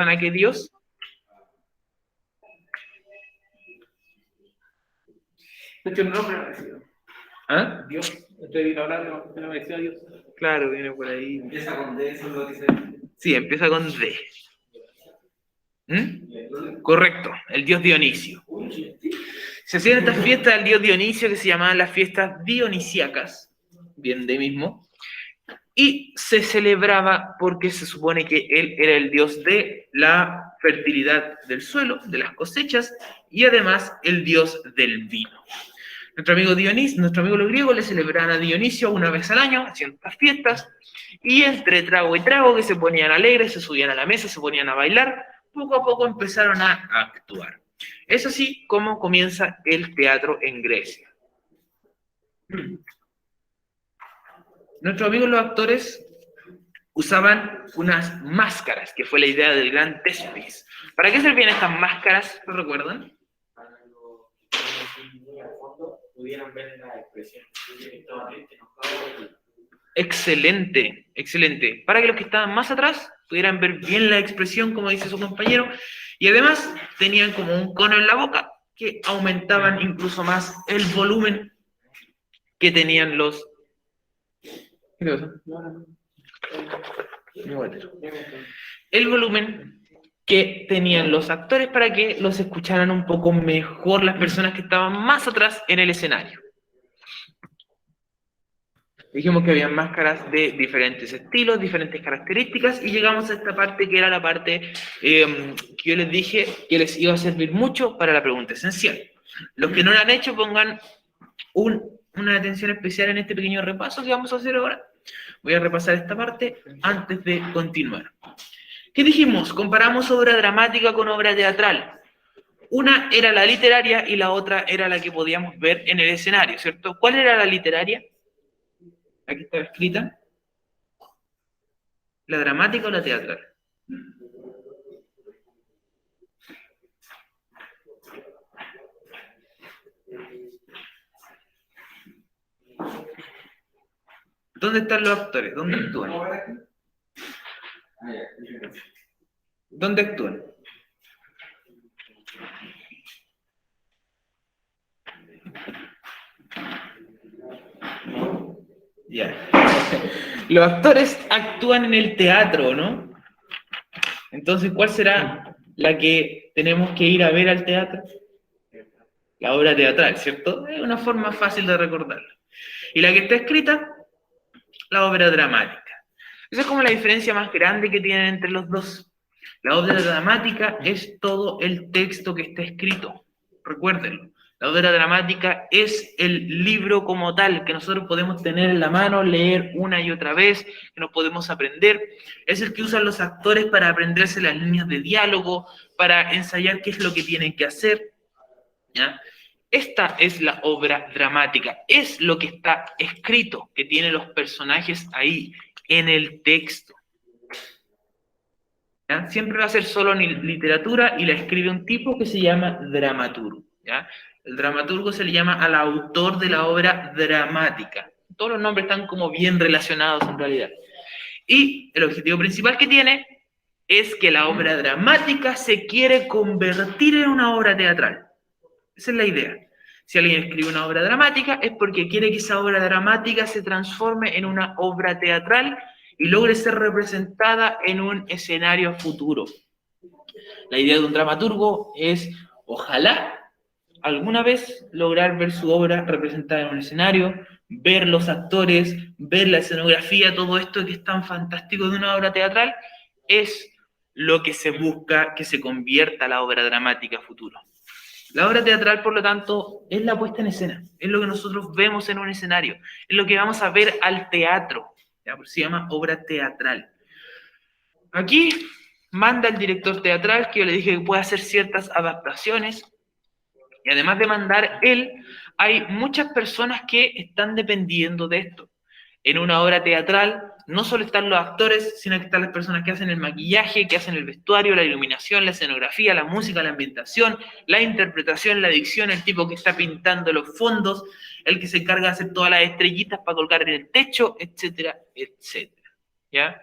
a qué Dios? De hecho, el nombre no decía. ¿Ah? Dios. Estoy hablando de la decía Dios. Claro, viene por ahí. Empieza con D, eso es lo que se. Sí, empieza con D. Correcto, el dios Dionisio. Se hacían estas fiestas del dios Dionisio que se llamaban las fiestas dionisíacas, bien de mismo, y se celebraba porque se supone que él era el dios de la fertilidad del suelo, de las cosechas, y además el dios del vino. Nuestro amigo Dionisio, nuestro amigo los griegos le celebraban a Dionisio una vez al año, haciendo estas fiestas, y entre trago y trago que se ponían alegres, se subían a la mesa, se ponían a bailar, poco a poco empezaron a actuar. Es así como comienza el teatro en Grecia. Nuestros amigos los actores usaban unas máscaras, que fue la idea del gran Téspis. ¿Para qué servían estas máscaras? ¿Lo recuerdan? Para que los muy al fondo pudieran ver la expresión. Excelente, excelente. Para que los que estaban más atrás pudieran ver bien la expresión, como dice su compañero, y además tenían como un cono en la boca que aumentaban incluso más el volumen que tenían los... ¿Qué le pasa? El volumen que tenían los actores para que los escucharan un poco mejor las personas que estaban más atrás en el escenario. Dijimos que había máscaras de diferentes estilos, diferentes características, y llegamos a esta parte que era la parte que yo les dije que les iba a servir mucho para la pregunta esencial. Los que no lo han hecho, pongan una atención especial en este pequeño repaso que vamos a hacer ahora. Voy a repasar esta parte antes de continuar. ¿Qué dijimos? Comparamos obra dramática con obra teatral. Una era la literaria y la otra era la que podíamos ver en el escenario, ¿cierto? ¿Cuál era la literaria? Aquí está escrita. ¿La dramática o la teatral? ¿Dónde están los actores? ¿Dónde actúan? ¿Dónde actúan? Ya. Los actores actúan en el teatro, ¿no? Entonces, ¿cuál será la que tenemos que ir a ver al teatro? La obra teatral, ¿cierto? Es una forma fácil de recordarla. Y la que está escrita, la obra dramática. Esa es como la diferencia más grande que tienen entre los dos. La obra dramática es todo el texto que está escrito. Recuérdenlo. La obra dramática es el libro como tal, que nosotros podemos tener en la mano, leer una y otra vez, que nos podemos aprender. Es el que usan los actores para aprenderse las líneas de diálogo, para ensayar qué es lo que tienen que hacer. ¿Ya? Esta es la obra dramática, es lo que está escrito, que tiene los personajes ahí, en el texto. ¿Ya? Siempre va a ser solo en literatura y la escribe un tipo que se llama dramaturgo. ¿Ya? El dramaturgo se le llama al autor de la obra dramática. Todos los nombres están como bien relacionados en realidad. Y el objetivo principal que tiene es que la obra dramática se quiere convertir en una obra teatral. Esa es la idea. Si alguien escribe una obra dramática es porque quiere que esa obra dramática se transforme en una obra teatral y logre ser representada en un escenario futuro. La idea de un dramaturgo es, ojalá, alguna vez lograr ver su obra representada en un escenario, ver los actores, ver la escenografía, todo esto que es tan fantástico de una obra teatral, es lo que se busca que se convierta la obra dramática a futuro. La obra teatral, por lo tanto, es la puesta en escena, es lo que nosotros vemos en un escenario, es lo que vamos a ver al teatro, ¿ya? Por eso se llama obra teatral. Aquí manda el director teatral, que yo le dije que puede hacer ciertas adaptaciones, y además de mandar él, hay muchas personas que están dependiendo de esto. En una obra teatral no solo están los actores, sino que están las personas que hacen el maquillaje, que hacen el vestuario, la iluminación, la escenografía, la música, la ambientación, la interpretación, la dicción, el tipo que está pintando los fondos, el que se encarga de hacer todas las estrellitas para colgar en el techo, etcétera, etcétera. ¿Ya?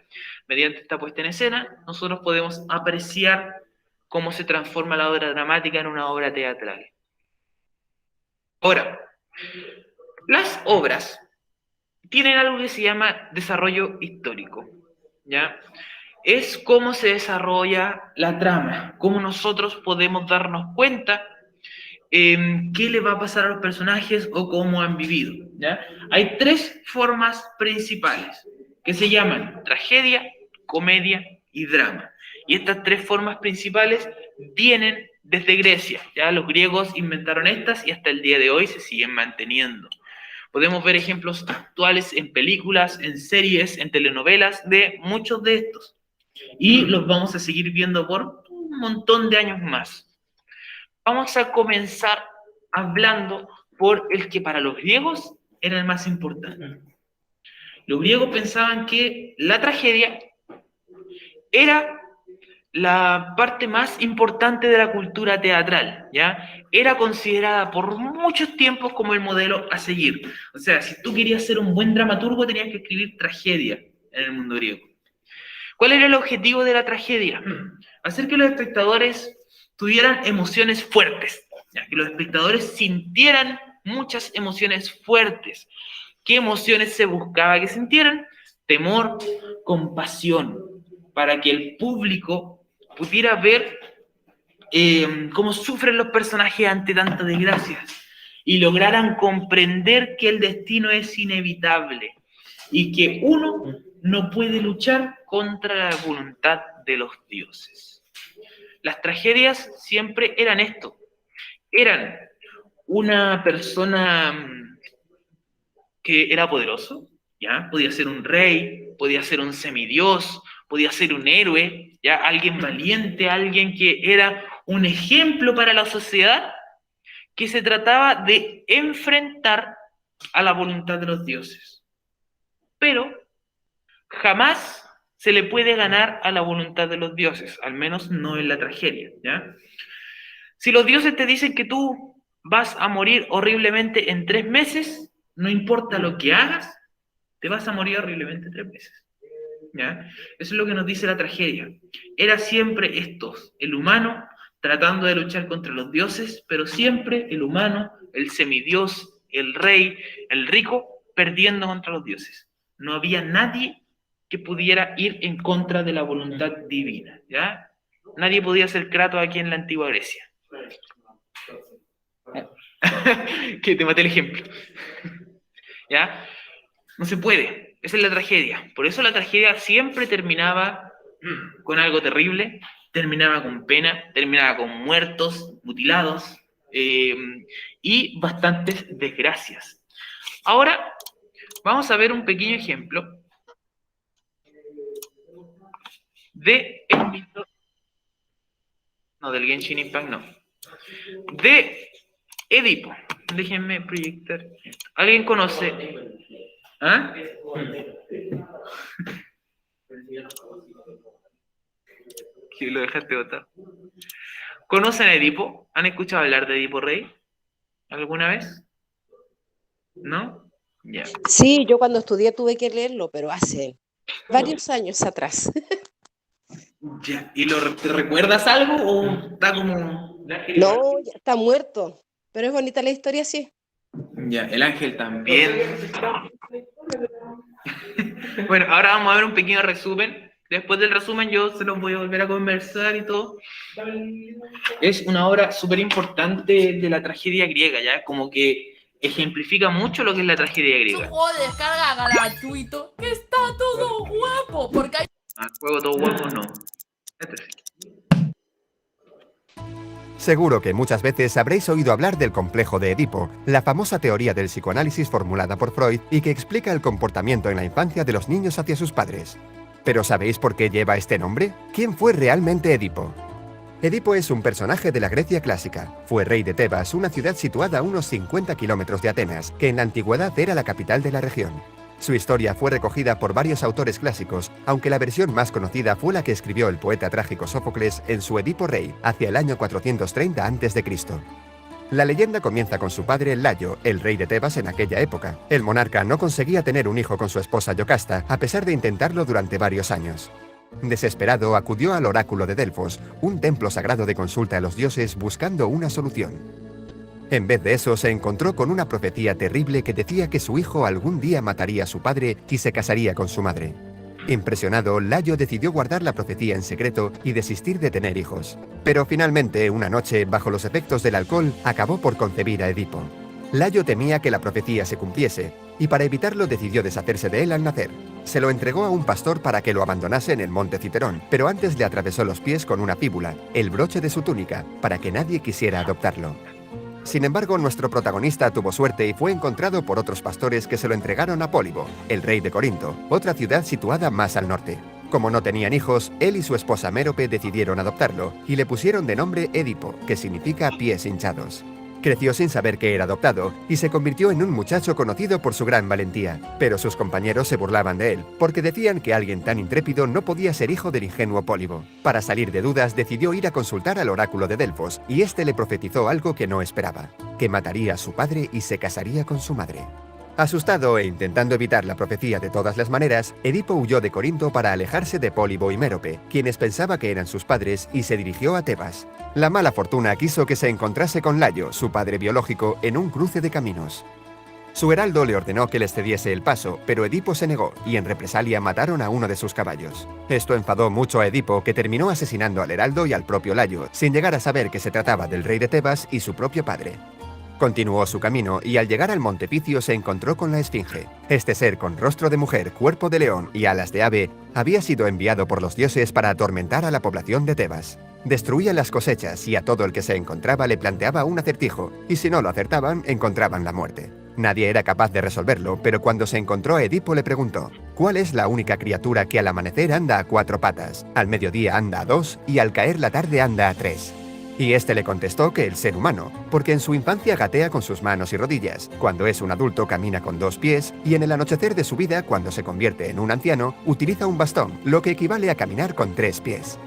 Mediante esta puesta en escena, nosotros podemos apreciar cómo se transforma la obra dramática en una obra teatral. Ahora, las obras tienen algo que se llama desarrollo histórico, ¿ya? Es cómo se desarrolla la trama, cómo nosotros podemos darnos cuenta qué le va a pasar a los personajes o cómo han vivido, ¿ya? Hay tres formas principales que se llaman tragedia, comedia y drama. Y estas tres formas principales vienen desde Grecia, ¿ya? Los griegos inventaron estas y hasta el día de hoy se siguen manteniendo. Podemos ver ejemplos actuales en películas, en series, en telenovelas de muchos de estos. Y los vamos a seguir viendo por un montón de años más. Vamos a comenzar hablando por el que para los griegos era el más importante. Los griegos pensaban que la tragedia era la parte más importante de la cultura teatral, ¿ya? Era considerada por muchos tiempos como el modelo a seguir. O sea, si tú querías ser un buen dramaturgo, tenías que escribir tragedia en el mundo griego. ¿Cuál era el objetivo de la tragedia? Hacer que los espectadores tuvieran emociones fuertes, ¿ya? Que los espectadores sintieran muchas emociones fuertes. ¿Qué emociones se buscaba que sintieran? Temor, compasión, para que el público pudiera ver cómo sufren los personajes ante tantas desgracias y lograran comprender que el destino es inevitable y que uno no puede luchar contra la voluntad de los dioses. Las tragedias siempre eran esto, eran una persona que era poderoso, ¿ya? Podía ser un rey, podía ser un semidios, podía ser un héroe, ¿ya? Alguien valiente, alguien que era un ejemplo para la sociedad, que se trataba de enfrentar a la voluntad de los dioses. Pero jamás se le puede ganar a la voluntad de los dioses, al menos no en la tragedia, ¿ya? Si los dioses te dicen que tú vas a morir horriblemente en 3 meses, no importa lo que hagas, te vas a morir horriblemente en 3 meses. ¿Ya? Eso es lo que nos dice la tragedia. Era siempre estos, el humano tratando de luchar contra los dioses, pero siempre el humano, el semidios, el rey, el rico, perdiendo contra los dioses. No había nadie que pudiera ir en contra de la voluntad divina, ¿ya? Nadie podía ser Kratos aquí en la antigua Grecia. Que te maté el ejemplo. ¿Ya? No se puede. Esa es la tragedia. Por eso la tragedia siempre terminaba con algo terrible, terminaba con pena, terminaba con muertos, mutilados y bastantes desgracias. Ahora vamos a ver un pequeño ejemplo de el mito, no, del Genshin Impact, no, de Edipo. Déjenme proyectar esto. ¿Alguien conoce? ¿Ah? Que lo dejaste botar. ¿Conocen a Edipo? ¿Han escuchado hablar de Edipo Rey? ¿Alguna vez? ¿No? Ya. Sí, yo cuando estudié tuve que leerlo, pero hace varios años atrás. Ya. ¿Y te recuerdas algo o está como...? No, ya está muerto, pero es bonita la historia, sí. Ya, el ángel también. Bueno, ahora vamos a ver un pequeño resumen. Después del resumen yo se los voy a volver a conversar y todo. Es una obra súper importante de la tragedia griega, ¿ya? Como que ejemplifica mucho lo que es la tragedia griega. Es un juego de descarga gratuito que está todo guapo, porque hay... Al juego todo guapo no. Este sí. Seguro que muchas veces habréis oído hablar del complejo de Edipo, la famosa teoría del psicoanálisis formulada por Freud y que explica el comportamiento en la infancia de los niños hacia sus padres. ¿Pero sabéis por qué lleva este nombre? ¿Quién fue realmente Edipo? Edipo es un personaje de la Grecia clásica. Fue rey de Tebas, una ciudad situada a unos 50 kilómetros de Atenas, que en la antigüedad era la capital de la región. Su historia fue recogida por varios autores clásicos, aunque la versión más conocida fue la que escribió el poeta trágico Sófocles en su Edipo Rey, hacia el año 430 a.C. La leyenda comienza con su padre Layo, el rey de Tebas en aquella época. El monarca no conseguía tener un hijo con su esposa Yocasta, a pesar de intentarlo durante varios años. Desesperado, acudió al oráculo de Delfos, un templo sagrado de consulta a los dioses, buscando una solución. En vez de eso, se encontró con una profecía terrible que decía que su hijo algún día mataría a su padre y se casaría con su madre. Impresionado, Layo decidió guardar la profecía en secreto y desistir de tener hijos. Pero finalmente, una noche, bajo los efectos del alcohol, acabó por concebir a Edipo. Layo temía que la profecía se cumpliese, y para evitarlo decidió deshacerse de él al nacer. Se lo entregó a un pastor para que lo abandonase en el monte Citerón, pero antes le atravesó los pies con una fíbula, el broche de su túnica, para que nadie quisiera adoptarlo. Sin embargo, nuestro protagonista tuvo suerte y fue encontrado por otros pastores que se lo entregaron a Pólibo, el rey de Corinto, otra ciudad situada más al norte. Como no tenían hijos, él y su esposa Mérope decidieron adoptarlo y le pusieron de nombre Edipo, que significa pies hinchados. Creció sin saber que era adoptado y se convirtió en un muchacho conocido por su gran valentía, pero sus compañeros se burlaban de él, porque decían que alguien tan intrépido no podía ser hijo del ingenuo Pólibo. Para salir de dudas, decidió ir a consultar al oráculo de Delfos, y este le profetizó algo que no esperaba, que mataría a su padre y se casaría con su madre. Asustado e intentando evitar la profecía de todas las maneras, Edipo huyó de Corinto para alejarse de Pólibo y Mérope, quienes pensaba que eran sus padres, y se dirigió a Tebas. La mala fortuna quiso que se encontrase con Layo, su padre biológico, en un cruce de caminos. Su heraldo le ordenó que les cediese el paso, pero Edipo se negó, y en represalia mataron a uno de sus caballos. Esto enfadó mucho a Edipo, que terminó asesinando al heraldo y al propio Layo, sin llegar a saber que se trataba del rey de Tebas y su propio padre. Continuó su camino y al llegar al monte Picio se encontró con la Esfinge. Este ser con rostro de mujer, cuerpo de león y alas de ave había sido enviado por los dioses para atormentar a la población de Tebas. Destruía las cosechas y a todo el que se encontraba le planteaba un acertijo, y si no lo acertaban, encontraban la muerte. Nadie era capaz de resolverlo, pero cuando se encontró a Edipo le preguntó: ¿cuál es la única criatura que al amanecer anda a 4 patas, al mediodía anda a 2 y al caer la tarde anda a 3? Y este le contestó que el ser humano, porque en su infancia gatea con sus manos y rodillas, cuando es un adulto camina con 2 pies, y en el anochecer de su vida, cuando se convierte en un anciano, utiliza un bastón, lo que equivale a caminar con 3 pies.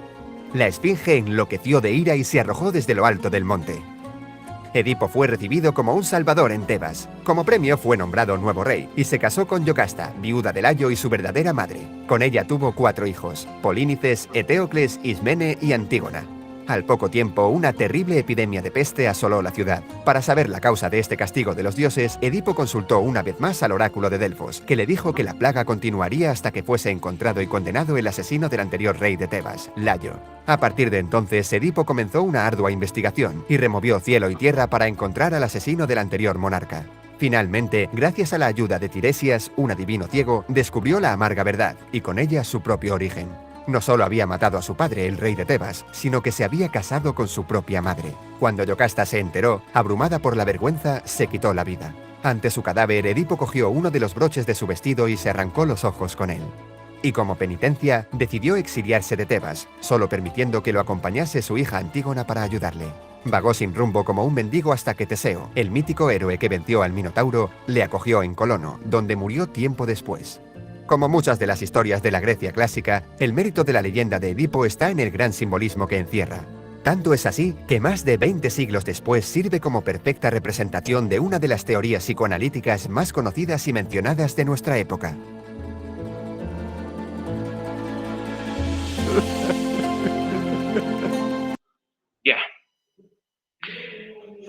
La Esfinge enloqueció de ira y se arrojó desde lo alto del monte. Edipo fue recibido como un salvador en Tebas. Como premio fue nombrado nuevo rey, y se casó con Yocasta, viuda de Layo y su verdadera madre. Con ella tuvo 4 hijos: Polínices, Eteocles, Ismene y Antígona. Al poco tiempo, una terrible epidemia de peste asoló la ciudad. Para saber la causa de este castigo de los dioses, Edipo consultó una vez más al oráculo de Delfos, que le dijo que la plaga continuaría hasta que fuese encontrado y condenado el asesino del anterior rey de Tebas, Layo. A partir de entonces, Edipo comenzó una ardua investigación y removió cielo y tierra para encontrar al asesino del anterior monarca. Finalmente, gracias a la ayuda de Tiresias, un adivino ciego, descubrió la amarga verdad, y con ella su propio origen. No solo había matado a su padre, el rey de Tebas, sino que se había casado con su propia madre. Cuando Yocasta se enteró, abrumada por la vergüenza, se quitó la vida. Ante su cadáver, Edipo cogió uno de los broches de su vestido y se arrancó los ojos con él. Y como penitencia, decidió exiliarse de Tebas, solo permitiendo que lo acompañase su hija Antígona para ayudarle. Vagó sin rumbo como un mendigo hasta que Teseo, el mítico héroe que venció al Minotauro, le acogió en Colono, donde murió tiempo después. Como muchas de las historias de la Grecia clásica, el mérito de la leyenda de Edipo está en el gran simbolismo que encierra. Tanto es así que más de 20 siglos después sirve como perfecta representación de una de las teorías psicoanalíticas más conocidas y mencionadas de nuestra época. Ya.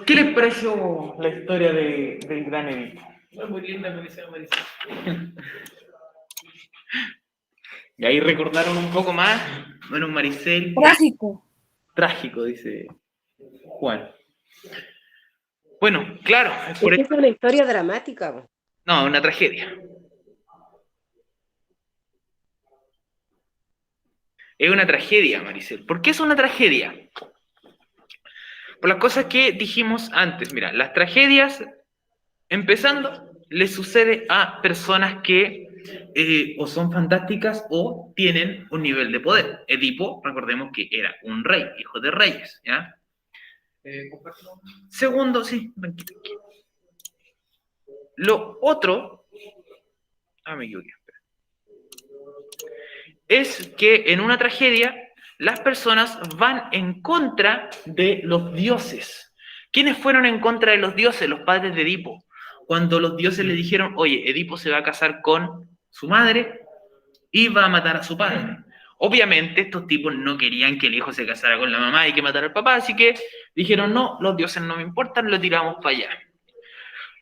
¿Qué les pareció la historia del gran Edipo? Muy linda, Marisa. Y ahí recordaron un poco más. Bueno, Maricel. Trágico. Trágico, dice Juan. Bueno, claro. Es que es una historia dramática, po. No, una tragedia. Es una tragedia, Maricel. ¿Por qué es una tragedia? Por las cosas que dijimos antes. Mira, las tragedias, empezando, le sucede a personas que o son fantásticas o tienen un nivel de poder. Edipo, recordemos que era un rey, hijo de reyes, ¿ya? Segundo, sí, tranquilo. Lo otro, me equivoqué, es que en una tragedia las personas van en contra de los dioses. ¿Quiénes fueron en contra de los dioses? Los padres de Edipo. Cuando los dioses le dijeron, oye, Edipo se va a casar con su madre y va a matar a su padre. Obviamente estos tipos no querían que el hijo se casara con la mamá y que matara al papá, así que dijeron, no, los dioses no me importan, lo tiramos para allá.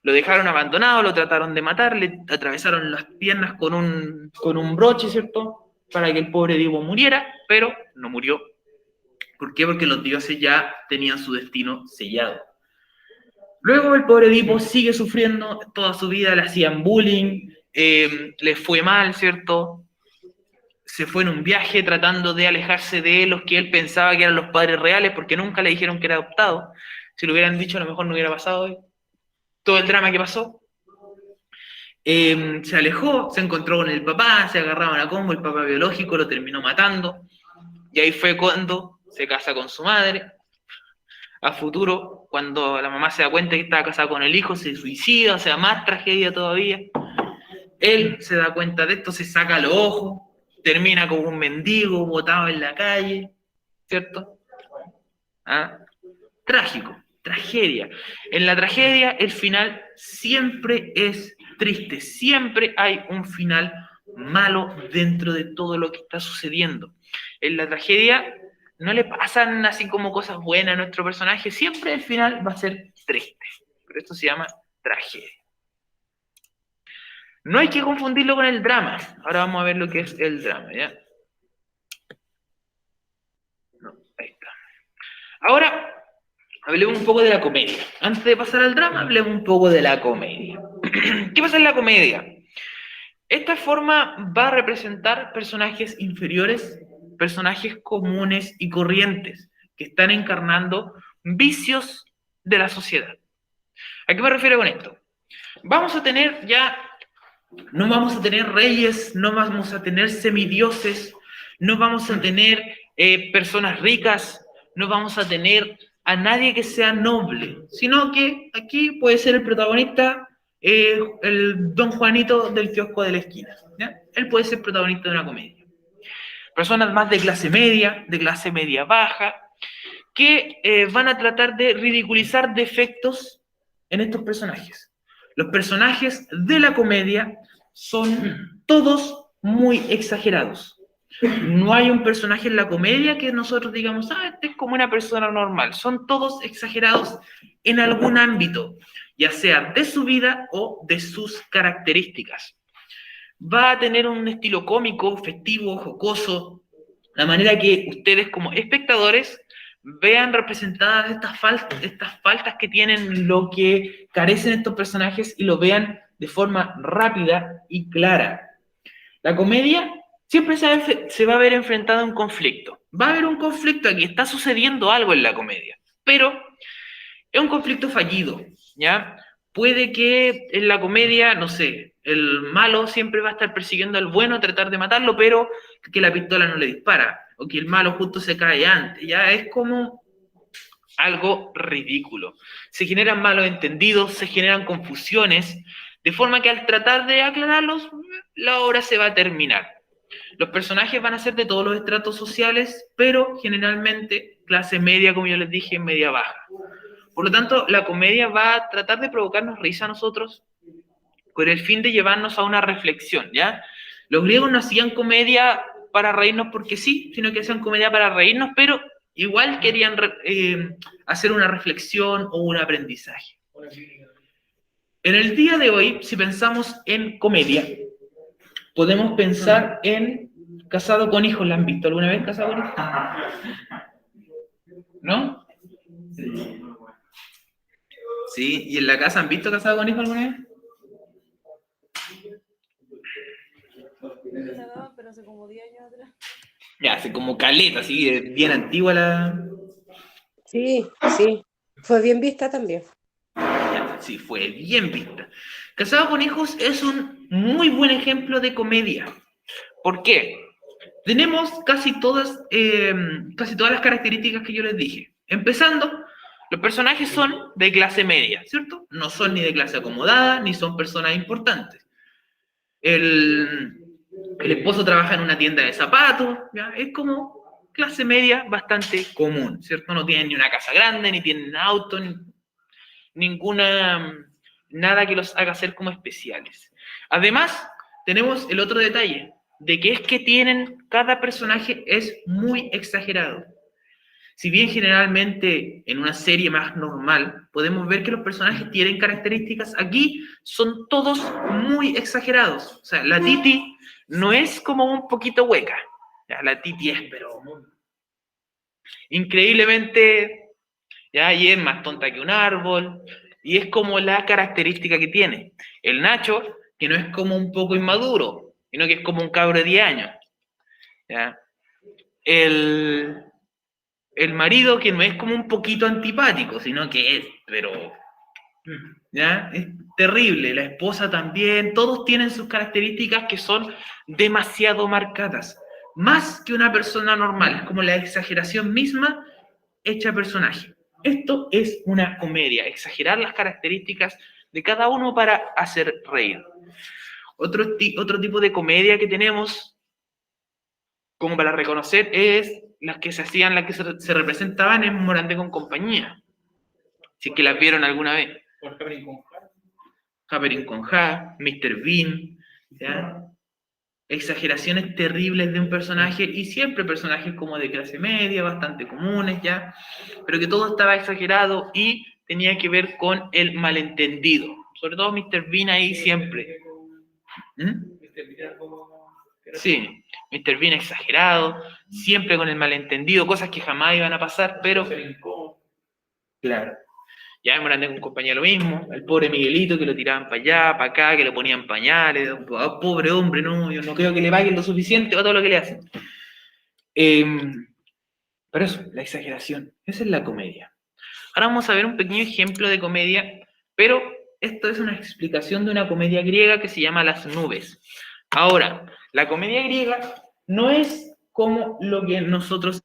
Lo dejaron abandonado, lo trataron de matar, le atravesaron las piernas con un broche, ¿cierto? Para que el pobre Edipo muriera, pero no murió. ¿Por qué? Porque los dioses ya tenían su destino sellado. Luego el pobre Edipo sigue sufriendo toda su vida, le hacían bullying, le fue mal, ¿cierto? Se fue en un viaje tratando de alejarse de los que él pensaba que eran los padres reales, porque nunca le dijeron que era adoptado. Si lo hubieran dicho, a lo mejor no hubiera pasado hoy todo el drama que pasó. Se alejó, se encontró con el papá, se agarraron a combo, el papá biológico lo terminó matando, y ahí fue cuando se casa con su madre. A futuro, cuando la mamá se da cuenta que estaba casada con el hijo, se suicida, o sea, más tragedia todavía. Él se da cuenta de esto, se saca los ojos, termina como un mendigo botado en la calle, ¿cierto? ¿Ah? Trágico, tragedia. En la tragedia el final siempre es triste, siempre hay un final malo dentro de todo lo que está sucediendo. En la tragedia no le pasan así como cosas buenas a nuestro personaje, siempre el final va a ser triste. Pero esto se llama tragedia. No hay que confundirlo con el drama. Ahora vamos a ver lo que es el drama, ¿ya? No, ahí está. Ahora, hablemos un poco de la comedia. Antes de pasar al drama, hablemos un poco de la comedia. ¿Qué pasa en la comedia? Esta forma va a representar personajes inferiores, personajes comunes y corrientes, que están encarnando vicios de la sociedad. ¿A qué me refiero con esto? Vamos a tener ya... No vamos a tener reyes, no vamos a tener semidioses, no vamos a tener personas ricas, no vamos a tener a nadie que sea noble, sino que aquí puede ser el protagonista, el don Juanito del kiosco de la esquina, ¿ya? Él puede ser protagonista de una comedia. Personas más de clase media baja, que van a tratar de ridiculizar defectos en estos personajes. Los personajes de la comedia son todos muy exagerados. No hay un personaje en la comedia que nosotros digamos, este es como una persona normal. Son todos exagerados en algún ámbito, ya sea de su vida o de sus características. Va a tener un estilo cómico, festivo, jocoso, la manera que ustedes como espectadores vean representadas estas faltas que tienen, lo que carecen estos personajes y lo vean de forma rápida y clara. La comedia siempre se va a ver enfrentada a un conflicto. Va a haber un conflicto aquí, está sucediendo algo en la comedia, pero es un conflicto fallido, ¿ya? Puede que en la comedia, no sé, el malo siempre va a estar persiguiendo al bueno, a tratar de matarlo, pero que la pistola no le dispara, o que el malo justo se cae antes, ya es como algo ridículo. Se generan malos entendidos, se generan confusiones, de forma que al tratar de aclararlos, la obra se va a terminar. Los personajes van a ser de todos los estratos sociales, pero generalmente clase media, como yo les dije, media baja. Por lo tanto, la comedia va a tratar de provocarnos risa a nosotros con el fin de llevarnos a una reflexión, ¿ya? Los griegos no hacían comedia para reírnos porque sí, sino que hacían comedia para reírnos, pero igual querían hacer una reflexión o un aprendizaje. En el día de hoy, si pensamos en comedia, podemos pensar en Casado con Hijos. ¿La han visto alguna vez, Casado con Hijos? ¿No? Sí, ¿y en la casa han visto Casado con Hijos alguna vez? Pero hace como 10 años atrás. Ya, hace como caleta, así, bien antigua la... Sí, sí. Fue bien vista también. Ya, sí, fue bien vista. Casado con Hijos es un muy buen ejemplo de comedia. ¿Por qué? Tenemos casi todas las características que yo les dije. Empezando, los personajes son de clase media, ¿cierto? No son ni de clase acomodada, ni son personas importantes. El esposo trabaja en una tienda de zapatos, ¿ya? Es como clase media bastante común, ¿cierto? No tienen ni una casa grande, ni tienen auto, nada que los haga ser como especiales. Además, tenemos el otro detalle, de que es que cada personaje es muy exagerado. Si bien generalmente en una serie más normal podemos ver que los personajes tienen características, aquí son todos muy exagerados. O sea, la Titi no es como un poquito hueca. Ya, la Titi es, pero increíblemente, ya, y es más tonta que un árbol, y es como la característica que tiene. El Nacho, que no es como un poco inmaduro, sino que es como un cabro de 10 años. ¿Ya? El marido, que no es como un poquito antipático, sino que es, pero ¿ya? Es terrible. La esposa también, todos tienen sus características que son demasiado marcadas. Más que una persona normal, es como la exageración misma hecha personaje. Esto es una comedia, exagerar las características de cada uno para hacer reír. Otro tipo de comedia que tenemos, como para reconocer, es las que se representaban en Morandé con compañía. Si es que las vieron alguna vez. Happening con Ja, Mr. Bean, ¿ya? Exageraciones terribles de un personaje, y siempre personajes como de clase media, bastante comunes, ¿ya? Pero que todo estaba exagerado y tenía que ver con el malentendido. Sobre todo Mr. Bean ahí siempre. Sí, Mr. Bean exagerado, siempre con el malentendido, cosas que jamás iban a pasar, pero... Claro. Ya en Morandé con compañía lo mismo, el pobre Miguelito que lo tiraban para allá, para acá, que le ponían pañales, pobre hombre, no, yo no creo que le paguen lo suficiente para todo lo que le hacen. Pero eso, la exageración, esa es la comedia. Ahora vamos a ver un pequeño ejemplo de comedia, pero esto es una explicación de una comedia griega que se llama Las Nubes. Ahora, la comedia griega no es como lo que nosotros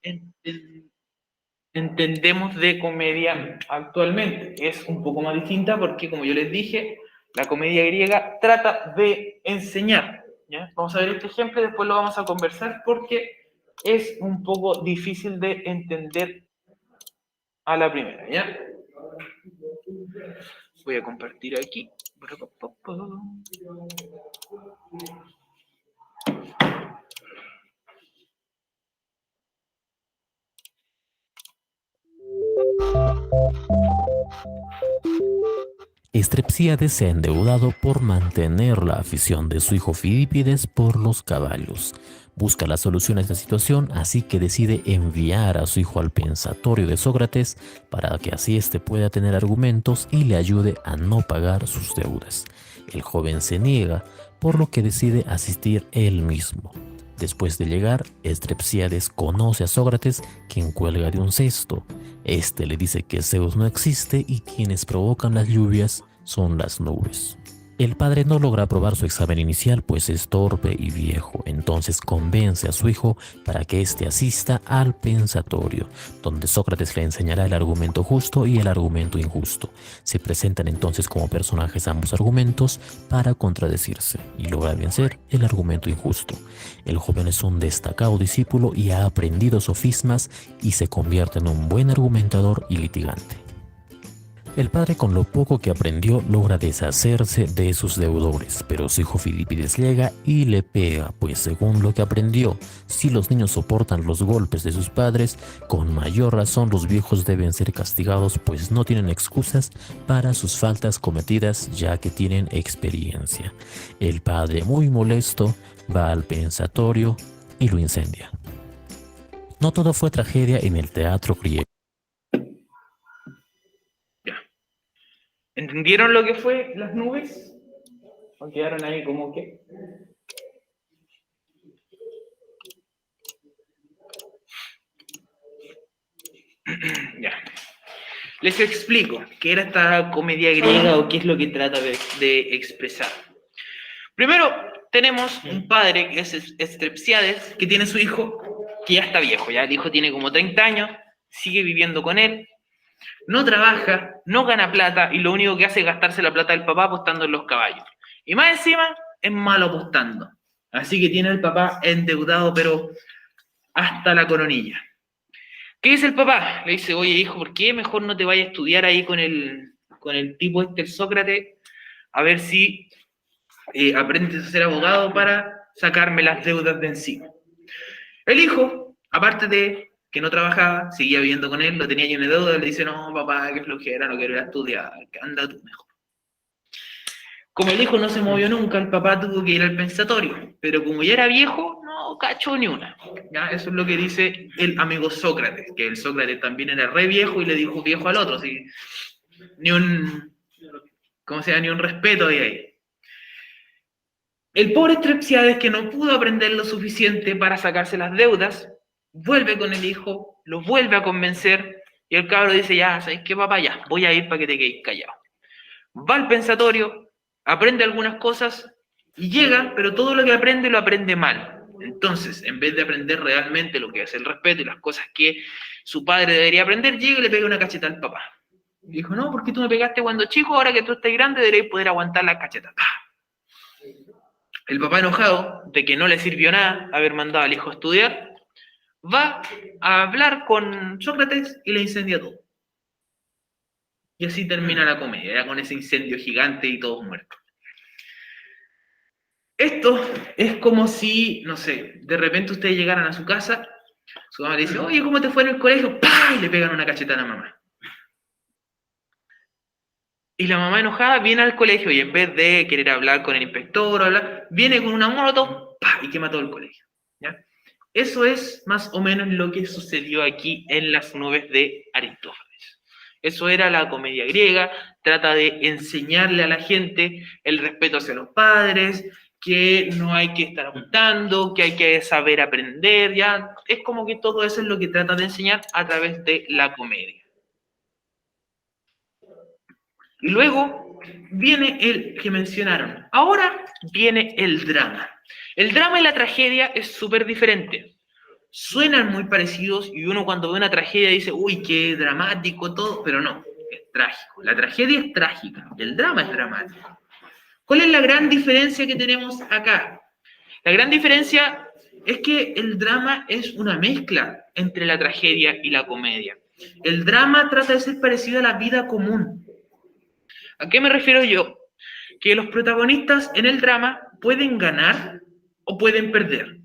entendemos de comedia actualmente. Es un poco más distinta porque, como yo les dije, la comedia griega trata de enseñar, ¿ya? Vamos a ver este ejemplo y después lo vamos a conversar porque es un poco difícil de entender a la primera, ¿ya? Voy a compartir aquí. Estrepsíades se ha endeudado por mantener la afición de su hijo Fidípides por los caballos. Busca la solución a esta situación, así que decide enviar a su hijo al pensatorio de Sócrates para que así éste pueda tener argumentos y le ayude a no pagar sus deudas. El joven se niega, por lo que decide asistir él mismo. Después de llegar, Estrepsíades conoce a Sócrates, quien cuelga de un cesto. Este le dice que Zeus no existe y quienes provocan las lluvias son las nubes. El padre no logra aprobar su examen inicial, pues es torpe y viejo. Entonces convence a su hijo para que éste asista al pensatorio, donde Sócrates le enseñará el argumento justo y el argumento injusto. Se presentan entonces como personajes ambos argumentos para contradecirse, y logra vencer el argumento injusto. El joven es un destacado discípulo y ha aprendido sofismas y se convierte en un buen argumentador y litigante. El padre, con lo poco que aprendió, logra deshacerse de sus deudores, pero su hijo Fidípides llega y le pega, pues según lo que aprendió, si los niños soportan los golpes de sus padres, con mayor razón los viejos deben ser castigados, pues no tienen excusas para sus faltas cometidas, ya que tienen experiencia. El padre, muy molesto, va al pensatorio y lo incendia. No todo fue tragedia en el teatro griego. ¿Entendieron lo que fue Las Nubes? ¿O quedaron ahí como que? Ya. Les explico qué era esta comedia griega o qué es lo que trata de expresar. Primero, tenemos un padre que es Estrepsíades, que tiene su hijo, que ya está viejo, ya el hijo tiene como 30 años, sigue viviendo con él. No trabaja, no gana plata y lo único que hace es gastarse la plata del papá apostando en los caballos. Y más encima es malo apostando. Así que tiene el papá endeudado, pero hasta la coronilla. ¿Qué dice el papá? Le dice, oye hijo, ¿por qué mejor no te vayas a estudiar ahí con con el tipo el Sócrates, a ver si aprendes a ser abogado para sacarme las deudas de encima. El hijo, aparte de que no trabajaba, seguía viviendo con él, lo tenía lleno de deudas, le dice, no, papá, qué flojera, no quiero ir a estudiar, anda tú mejor. Como el hijo no se movió nunca, el papá tuvo que ir al pensatorio, pero como ya era viejo, no cachó ni una. ¿Ya? Eso es lo que dice el amigo Sócrates, que el Sócrates también era re viejo y le dijo viejo al otro, así, ni un, ¿cómo se llama? Ni un respeto había ahí. El pobre Strepsiades, que no pudo aprender lo suficiente para sacarse las deudas, vuelve con el hijo, lo vuelve a convencer, y el cabro dice, ya, ¿sabes qué, papá? Ya, voy a ir para que te quedes callado. Va al pensatorio, aprende algunas cosas, y llega, pero todo lo que aprende lo aprende mal. Entonces, en vez de aprender realmente lo que es el respeto y las cosas que su padre debería aprender, llega y le pega una cachetada al papá. Y dijo, no, porque tú me pegaste cuando chico, ahora que tú estás grande deberías poder aguantar las cachetas. El papá, enojado de que no le sirvió nada haber mandado al hijo a estudiar, va a hablar con Sócrates y le incendia todo. Y así termina la comedia, ya con ese incendio gigante y todos muertos. Esto es como si, no sé, de repente ustedes llegaran a su casa, su mamá le dice, oye, ¿cómo te fue en el colegio? ¡Pah! Y le pegan una cachetada a la mamá. Y la mamá enojada viene al colegio y en vez de querer hablar con el inspector o hablar, viene con una molotov y quema todo el colegio. ¿Ya? Eso es más o menos lo que sucedió aquí en Las nubes de Aristófanes. Eso era la comedia griega, trata de enseñarle a la gente el respeto hacia los padres, que no hay que estar apuntando, que hay que saber aprender, ¿ya? Es como que todo eso es lo que trata de enseñar a través de la comedia. Y luego viene el que mencionaron. Ahora viene el drama. El drama y la tragedia es súper diferente. Suenan muy parecidos y uno cuando ve una tragedia dice, uy, qué dramático todo, pero no, es trágico. La tragedia es trágica, el drama es dramático. ¿Cuál es la gran diferencia que tenemos acá? La gran diferencia es que el drama es una mezcla entre la tragedia y la comedia. El drama trata de ser parecido a la vida común. ¿A qué me refiero yo? Que los protagonistas en el drama pueden ganar o pueden perder.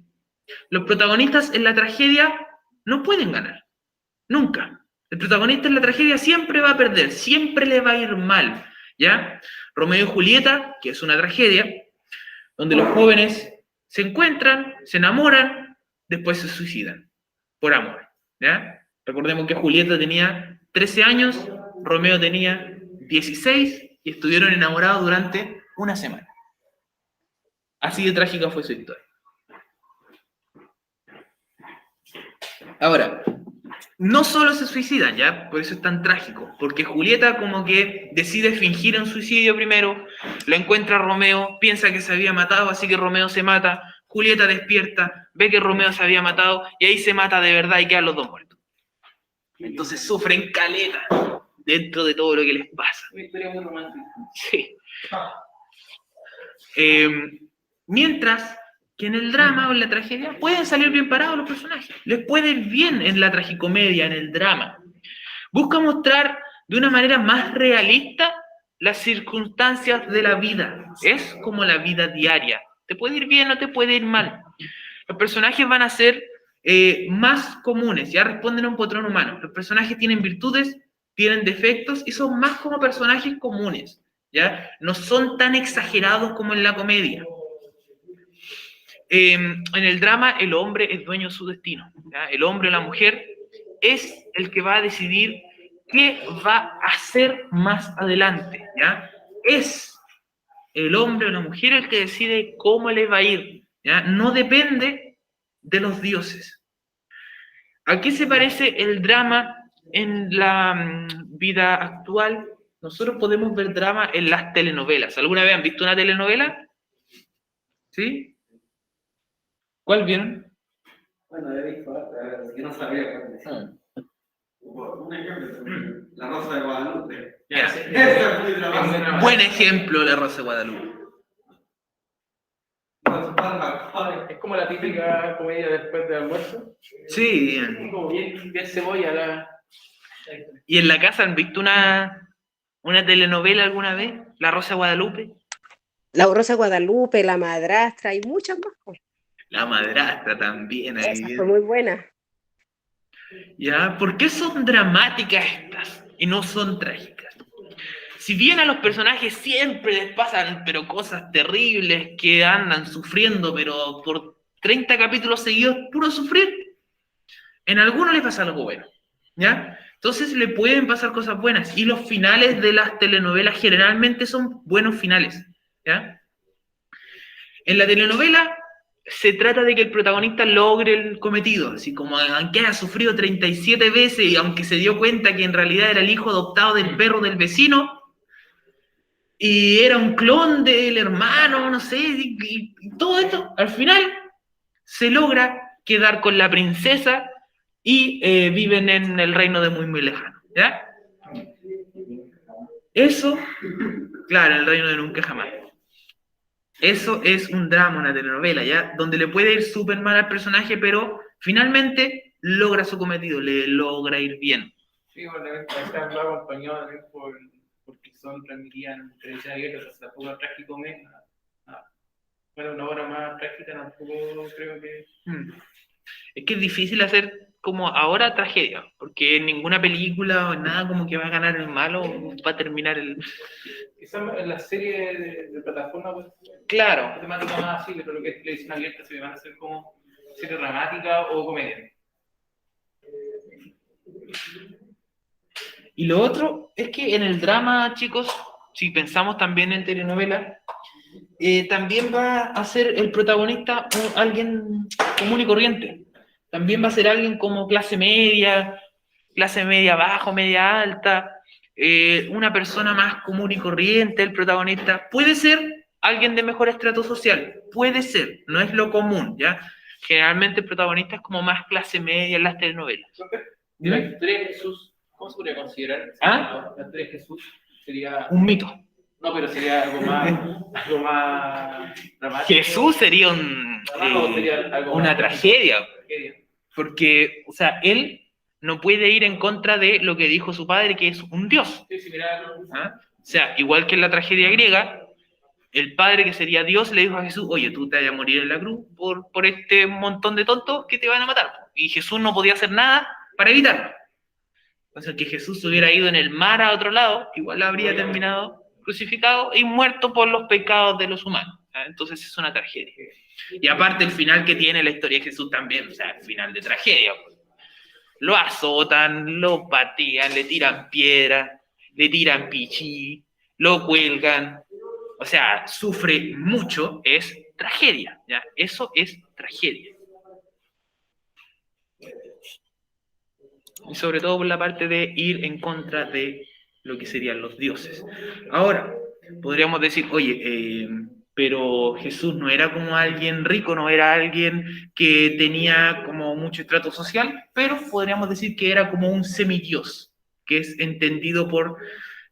Los protagonistas en la tragedia no pueden ganar, nunca. El protagonista en la tragedia siempre va a perder, siempre le va a ir mal, ¿ya? Romeo y Julieta, que es una tragedia, donde los jóvenes se encuentran, se enamoran, después se suicidan, por amor, ¿ya? Recordemos que Julieta tenía 13 años, Romeo tenía 16 y estuvieron enamorados durante una semana. Así de trágica fue su historia. Ahora, no solo se suicidan, ¿ya? Por eso es tan trágico, porque Julieta como que decide fingir un suicidio primero, lo encuentra Romeo, piensa que se había matado, así que Romeo se mata, Julieta despierta, ve que Romeo se había matado, y ahí se mata de verdad y quedan los dos muertos. Entonces sufren caleta dentro de todo lo que les pasa. Una historia muy romántica. Sí. Mientras que en el drama o en la tragedia pueden salir bien parados los personajes. Les puede ir bien en la tragicomedia, en el drama. Busca mostrar de una manera más realista las circunstancias de la vida. Es como la vida diaria. Te puede ir bien o te puede ir mal. Los personajes van a ser más comunes, ya responden a un patrón humano. Los personajes tienen virtudes, tienen defectos y son más como personajes comunes, ¿ya? No son tan exagerados como en la comedia. En el drama, el hombre es dueño de su destino, ¿ya? El hombre o la mujer es el que va a decidir qué va a hacer más adelante, ¿ya? Es el hombre o la mujer el que decide cómo le va a ir, ¿ya? No depende de los dioses. ¿A qué se parece el drama en la vida actual? Nosotros podemos ver drama en las telenovelas. ¿Alguna vez han visto una telenovela? ¿Sí? ¿Cuál vieron? Bueno, he visto, que no sabía cuál decir. Un ejemplo, La Rosa de Guadalupe. Ya. Esa es muy dramática. Buen ejemplo, La Rosa de Guadalupe. Es como la típica comedia después del almuerzo. Sí, bien. Como bien cebolla la... ¿Y en la casa han visto una ¿Una telenovela alguna vez? ¿La Rosa de Guadalupe? La Rosa de Guadalupe, La Madrastra y muchas más. Pues. La Madrastra también. Ahí. Esa fue muy buena. ¿Ya? ¿Por qué son dramáticas estas y no son trágicas? Si bien a los personajes siempre les pasan pero cosas terribles que andan sufriendo, pero por 30 capítulos seguidos, puro sufrir, en algunos les pasa algo bueno, ¿ya? Entonces le pueden pasar cosas buenas, y los finales de las telenovelas generalmente son buenos finales, ¿ya? En la telenovela se trata de que el protagonista logre el cometido, así como aunque haya sufrido 37 veces y aunque se dio cuenta que en realidad era el hijo adoptado del perro del vecino, y era un clon del hermano, no sé, y todo esto, al final se logra quedar con la princesa y viven en el reino de muy muy lejano, ¿ya? Eso, claro, el reino de nunca jamás. Eso es un drama, una telenovela, ¿ya? Donde le puede ir súper mal al personaje, pero finalmente logra su cometido, le logra ir bien. Sí, bueno, está acompañado también porque son transmitidas televisión abierta, entonces tampoco es trágico, bueno, una hora más trágica tampoco creo que... Es que es difícil hacer como ahora tragedia, porque en ninguna película o nada como que va a ganar el malo o va a terminar el... Quizás en la serie de plataforma, pues, Claro. temática más así, pero lo que es televisión abierta se van a hacer como serie dramática o comedia. Y lo otro es que en el drama, chicos, si pensamos también en telenovela, también va a ser el protagonista alguien común y corriente. También va a ser alguien como clase media baja, media alta, una persona más común y corriente, el protagonista. Puede ser alguien de mejor estrato social, puede ser, no es lo común, ¿ya? Generalmente el protagonista es como más clase media en las telenovelas. La historia de Jesús, ¿cómo se podría considerar? ¿Ah? La historia de Jesús sería... Un mito. No, pero sería algo más dramático. Jesús sería una tragedia. Porque, o sea, él no puede ir en contra de lo que dijo su padre, que es un dios. ¿Ah? O sea, igual que en la tragedia griega, el padre, que sería Dios, le dijo a Jesús: oye, tú te vas a morir en la cruz por este montón de tontos que te van a matar. Y Jesús no podía hacer nada para evitarlo. Entonces, que Jesús hubiera ido en el mar a otro lado, igual habría terminado crucificado y muerto por los pecados de los humanos. ¿Ah? Entonces es una tragedia. Y aparte el final que tiene la historia de Jesús también, o sea, el final de tragedia. Lo azotan, lo patean, le tiran piedra, le tiran pichí, lo cuelgan. O sea, sufre mucho, es tragedia, ¿ya? Eso es tragedia. Y sobre todo por la parte de ir en contra de lo que serían los dioses. Ahora, podríamos decir, oye, pero Jesús no era como alguien rico, no era alguien que tenía como mucho estrato social, pero podríamos decir que era como un semidios, que es entendido por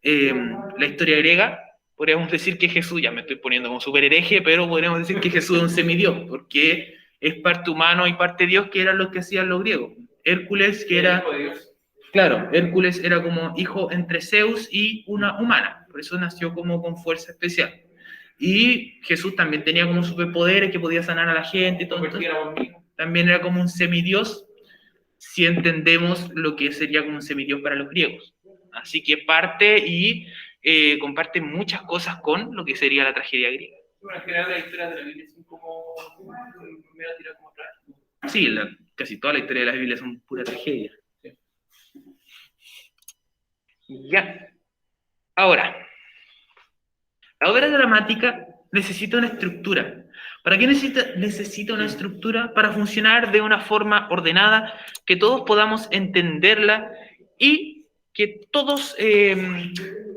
la historia griega. Podríamos decir que Jesús, ya me estoy poniendo como súper hereje, pero podríamos decir que Jesús es un semidios, porque es parte humano y parte Dios, que eran los que hacían los griegos. Hércules, que era... Claro, Hércules era como hijo entre Zeus y una humana, por eso nació como con fuerza especial. Y Jesús también tenía como superpoderes, que podía sanar a la gente y todo. También era como un semidios, si entendemos lo que sería como un semidios para los griegos. Así que parte y comparte muchas cosas con lo que sería la tragedia griega. Bueno, en general la historia de la Biblia son como... me la tira como trágico. Sí, casi toda la historia de la Biblia son pura tragedia. Ya. Ahora, la obra dramática necesita una estructura. ¿Para qué necesita una estructura? Para funcionar de una forma ordenada, que todos podamos entenderla y que todos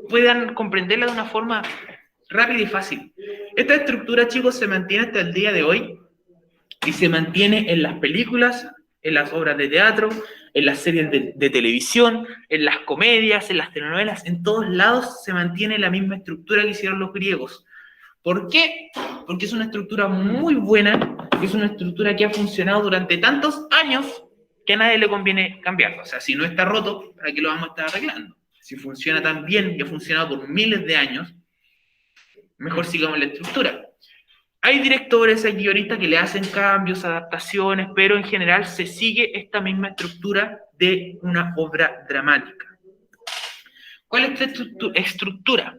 puedan comprenderla de una forma rápida y fácil. Esta estructura, chicos, se mantiene hasta el día de hoy y se mantiene en las películas, en las obras de teatro, en las series de televisión, en las comedias, en las telenovelas, en todos lados se mantiene la misma estructura que hicieron los griegos. ¿Por qué? Porque es una estructura muy buena, es una estructura que ha funcionado durante tantos años que a nadie le conviene cambiarlo. O sea, si no está roto, ¿para qué lo vamos a estar arreglando? Si funciona tan bien y ha funcionado por miles de años, mejor sigamos la estructura. Hay directores, hay guionistas que le hacen cambios, adaptaciones, pero en general se sigue esta misma estructura de una obra dramática. ¿Cuál es esta estructura?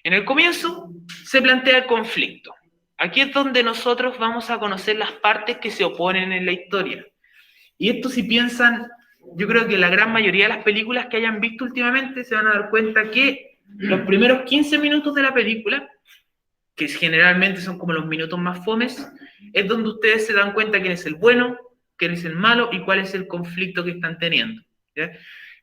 En el comienzo se plantea el conflicto. Aquí es donde nosotros vamos a conocer las partes que se oponen en la historia. Y esto, si piensan, yo creo que la gran mayoría de las películas que hayan visto últimamente se van a dar cuenta que los primeros 15 minutos de la película, que generalmente son como los minutos más fomes, es donde ustedes se dan cuenta quién es el bueno, quién es el malo y cuál es el conflicto que están teniendo, ¿ya?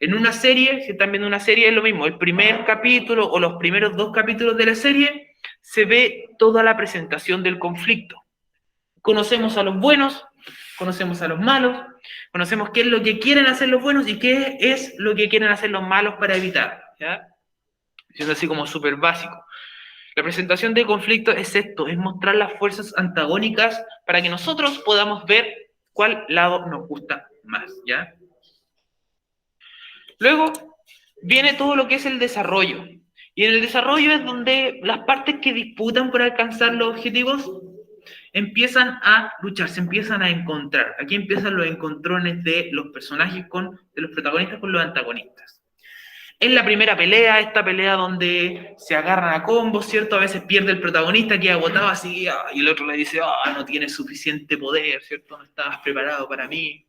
En una serie, si están viendo una serie, es lo mismo. El primer capítulo o los primeros 2 capítulos de la serie se ve toda la presentación del conflicto. Conocemos a los buenos, conocemos a los malos, conocemos qué es lo que quieren hacer los buenos y qué es lo que quieren hacer los malos para evitar, ¿ya? Siendo así como súper básico. La presentación de conflicto es esto, es mostrar las fuerzas antagónicas para que nosotros podamos ver cuál lado nos gusta más, ¿ya? Luego viene todo lo que es el desarrollo. Y en el desarrollo es donde las partes que disputan por alcanzar los objetivos empiezan a luchar, se empiezan a encontrar. Aquí empiezan los encontrones de los personajes de los protagonistas con los antagonistas. En la primera pelea, esta pelea donde se agarran a combos, ¿cierto? A veces pierde el protagonista, queda agotado así, y el otro le dice, no tienes suficiente poder, ¿cierto? No estabas preparado para mí.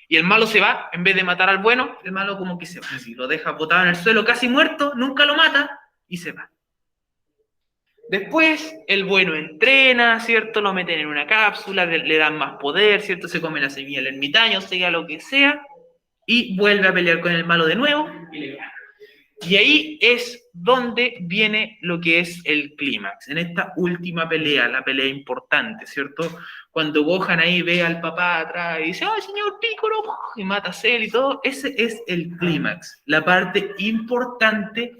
Y el malo se va, en vez de matar al bueno, el malo como que se va, así, lo deja botado en el suelo, casi muerto, nunca lo mata, y se va. Después, el bueno entrena, ¿cierto? Lo meten en una cápsula, le dan más poder, ¿cierto? Se come la semilla del ermitaño, sea lo que sea, y vuelve a pelear con el malo de nuevo, y le gana. Y ahí es donde viene lo que es el clímax, en esta última pelea, la pelea importante, ¿cierto? Cuando Gohan ahí ve al papá atrás y dice, ¡ay, señor Piccolo! Y mata a Cell y todo, ese es el clímax, la parte importante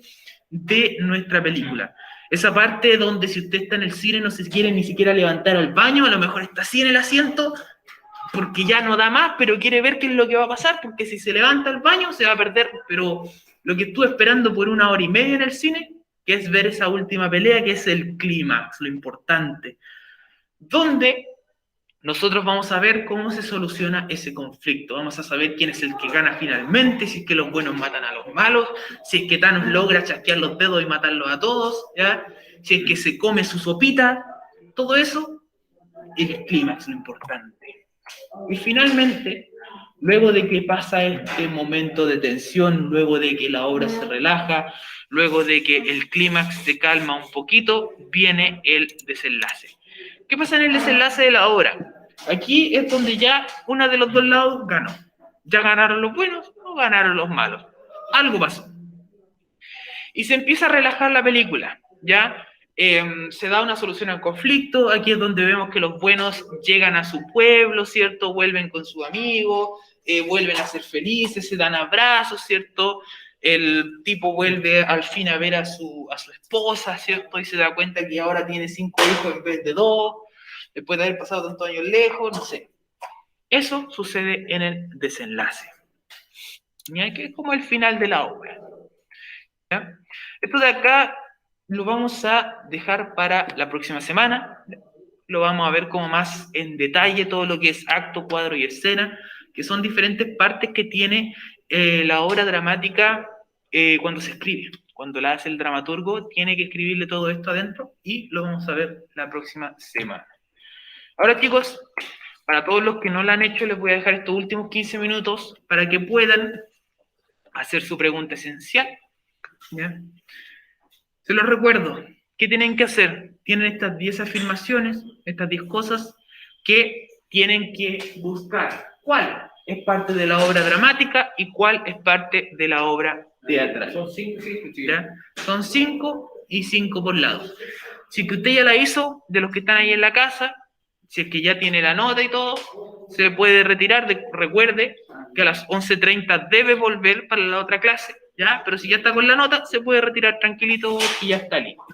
de nuestra película. Esa parte donde si usted está en el cine no se quiere ni siquiera levantar al baño, a lo mejor está así en el asiento, porque ya no da más, pero quiere ver qué es lo que va a pasar, porque si se levanta al baño se va a perder, pero lo que estuve esperando por 1 hora y media en el cine, que es ver esa última pelea, que es el clímax, lo importante, donde nosotros vamos a ver cómo se soluciona ese conflicto, vamos a saber quién es el que gana finalmente, si es que los buenos matan a los malos, si es que Thanos logra chasquear los dedos y matarlos a todos, ¿ya? Si es que se come su sopita, todo eso es el clímax, lo importante. Y finalmente, luego de que pasa este momento de tensión, luego de que la obra se relaja, luego de que el clímax se calma un poquito, viene el desenlace. ¿Qué pasa en el desenlace de la obra? Aquí es donde ya uno de los dos lados ganó. Ya ganaron los buenos o ganaron los malos. Algo pasó. Y se empieza a relajar la película, ¿ya? Se da una solución al conflicto. Aquí es donde vemos que los buenos llegan a su pueblo, ¿cierto? Vuelven con su amigo, vuelven a ser felices, se dan abrazos, ¿cierto? El tipo vuelve al fin a ver a su esposa, ¿cierto? Y se da cuenta que ahora tiene 5 hijos en vez de 2, después de haber pasado tantos años lejos, no sé. Eso sucede en el desenlace. ¿Ya? Que es como el final de la obra. ¿Ya? Esto de acá lo vamos a dejar para la próxima semana. Lo vamos a ver como más en detalle todo lo que es acto, cuadro y escena, que son diferentes partes que tiene la obra dramática cuando se escribe. Cuando la hace el dramaturgo, tiene que escribirle todo esto adentro y lo vamos a ver la próxima semana. Ahora, chicos, para todos los que no lo han hecho, les voy a dejar estos últimos 15 minutos para que puedan hacer su pregunta esencial. ¿Ya? Se los recuerdo. ¿Qué tienen que hacer? Tienen estas 10 afirmaciones, estas 10 cosas que tienen que buscar. ¿Cuál es parte de la obra dramática y cuál es parte de la obra teatral? Son 5, sí. ¿Ya? Son 5 y 5 por lado. Si que usted ya la hizo, de los que están ahí en la casa, si es que ya tiene la nota y todo, se puede retirar. Recuerde que a las 11:30 debe volver para la otra clase, ¿ya? Pero si ya está con la nota, se puede retirar tranquilito y ya está listo.